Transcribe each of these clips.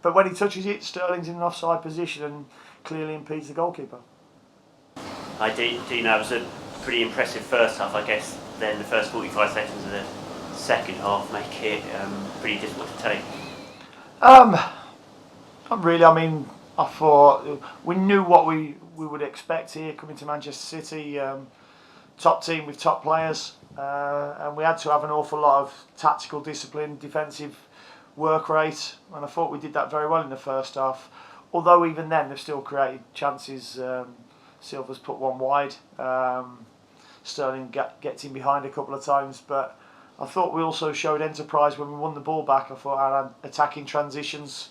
But when he touches it, Sterling's in an offside position and clearly impedes the goalkeeper. I do know it was a pretty impressive first half. I guess then the first 45 seconds of the second half make it pretty difficult to take. Not really. I mean, I thought we knew what we would expect here coming to Manchester City. Top team with top players, and we had to have an awful lot of tactical discipline, defensive work rate, and I thought we did that very well in the first half. Although even then they've still created chances. Silva's put one wide. Sterling gets in behind a couple of times, but I thought we also showed enterprise when we won the ball back. I thought our attacking transitions,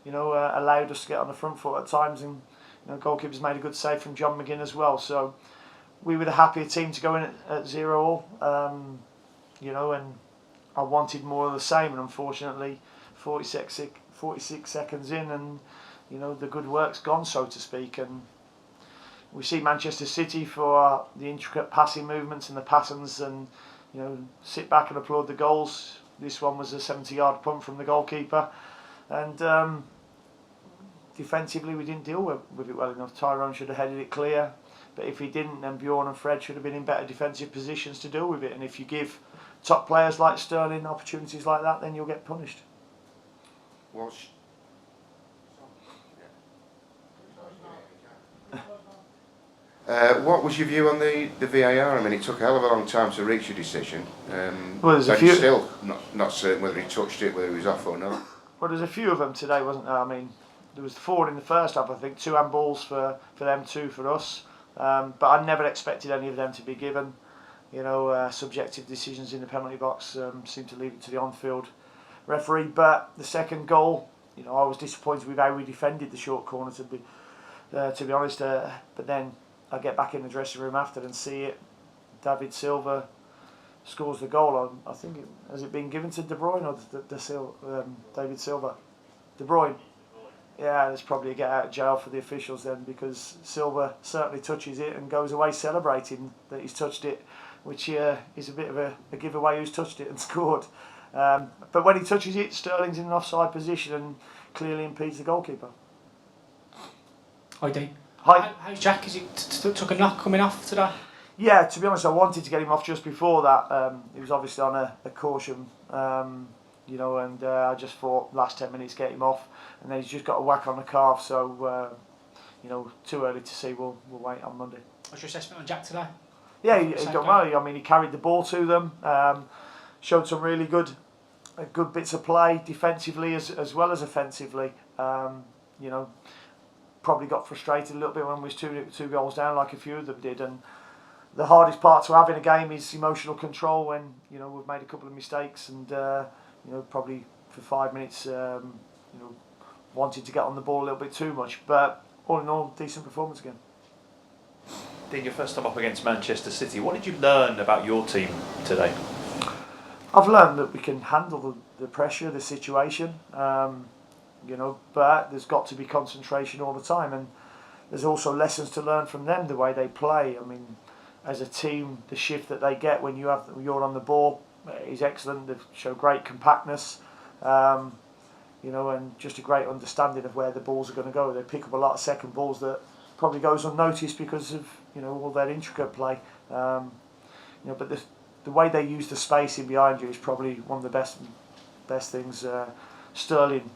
allowed us to get on the front foot at times, and goalkeepers made a good save from John McGinn as well. So we were the happier team to go in at 0-0, and I wanted more of the same, and unfortunately 46 seconds in and the good work's gone, so to speak. And we see Manchester City for the intricate passing movements and the patterns, and sit back and applaud the goals. This one was a 70-yard punt from the goalkeeper, and defensively we didn't deal with it well enough. Tyrone should have headed it clear, but if he didn't, then Bjorn and Fred should have been in better defensive positions to deal with it. And if you give top players like Sterling opportunities like that, then you'll get punished. What was your view on the VAR? I mean, it took a hell of a long time to reach your decision. Well, there's a few. Still not certain whether he touched it, whether he was off or not. Well, there's a few of them today, wasn't there? I mean, there was 4 in the first half, I think, 2 handballs for them, 2 for us. But I never expected any of them to be given. Subjective decisions in the penalty box seem to leave it to the on-field referee. But the second goal, I was disappointed with how we defended the short corner, to be honest. But then I get back in the dressing room after and see it. David Silva scores the goal. I think has it been given to De Bruyne or David Silva? De Bruyne. Yeah, there's probably a get out of jail for the officials then, because Silva certainly touches it and goes away celebrating that he's touched it, which is a bit of a giveaway who's touched it and scored. But when he touches it, Sterling's in an offside position and clearly impedes the goalkeeper. Hi, Dean. Hi. How's Jack? Is he took a knock coming off today? Yeah, to be honest, I wanted to get him off just before that. He was obviously on a caution, and I just thought last 10 minutes get him off, and then he's just got a whack on the calf, so too early to see. We'll wait on Monday. What's your assessment on Jack today? Yeah, he done well. I mean, he carried the ball to them, showed some really good bits of play defensively as well as offensively. Probably got frustrated a little bit when we was two goals down, like a few of them did. And the hardest part to have in a game is emotional control when we've made a couple of mistakes and probably for 5 minutes wanted to get on the ball a little bit too much. But all in all, decent performance again. Dean, your first time up against Manchester City, what did you learn about your team today? I've learned that we can handle the pressure, the situation. But there's got to be concentration all the time, and there's also lessons to learn from them, the way they play. I mean, as a team, the shift that they get when you're on the ball is excellent. They show great compactness, and just a great understanding of where the balls are going to go. They pick up a lot of second balls that probably goes unnoticed because of all their intricate play. But the way they use the space in behind you is probably one of the best things. Sterling,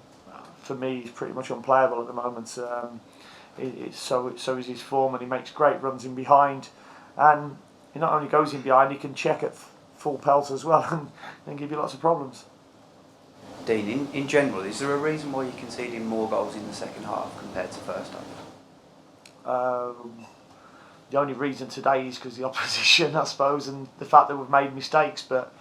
for me, is pretty much unplayable at the moment. So is his form, and he makes great runs in behind. And he not only goes in behind, he can check at full pelt as well and give you lots of problems. Dean, in general, is there a reason why you're conceding more goals in the second half compared to first half? The only reason today is because the opposition, I suppose, and the fact that we've made mistakes, but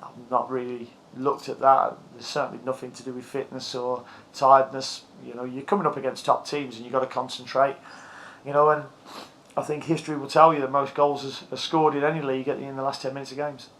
I've not really looked at that. There's certainly nothing to do with fitness or tiredness. You're coming up against top teams and you've got to concentrate. And I think history will tell you that most goals are scored in any league in the last 10 minutes of games.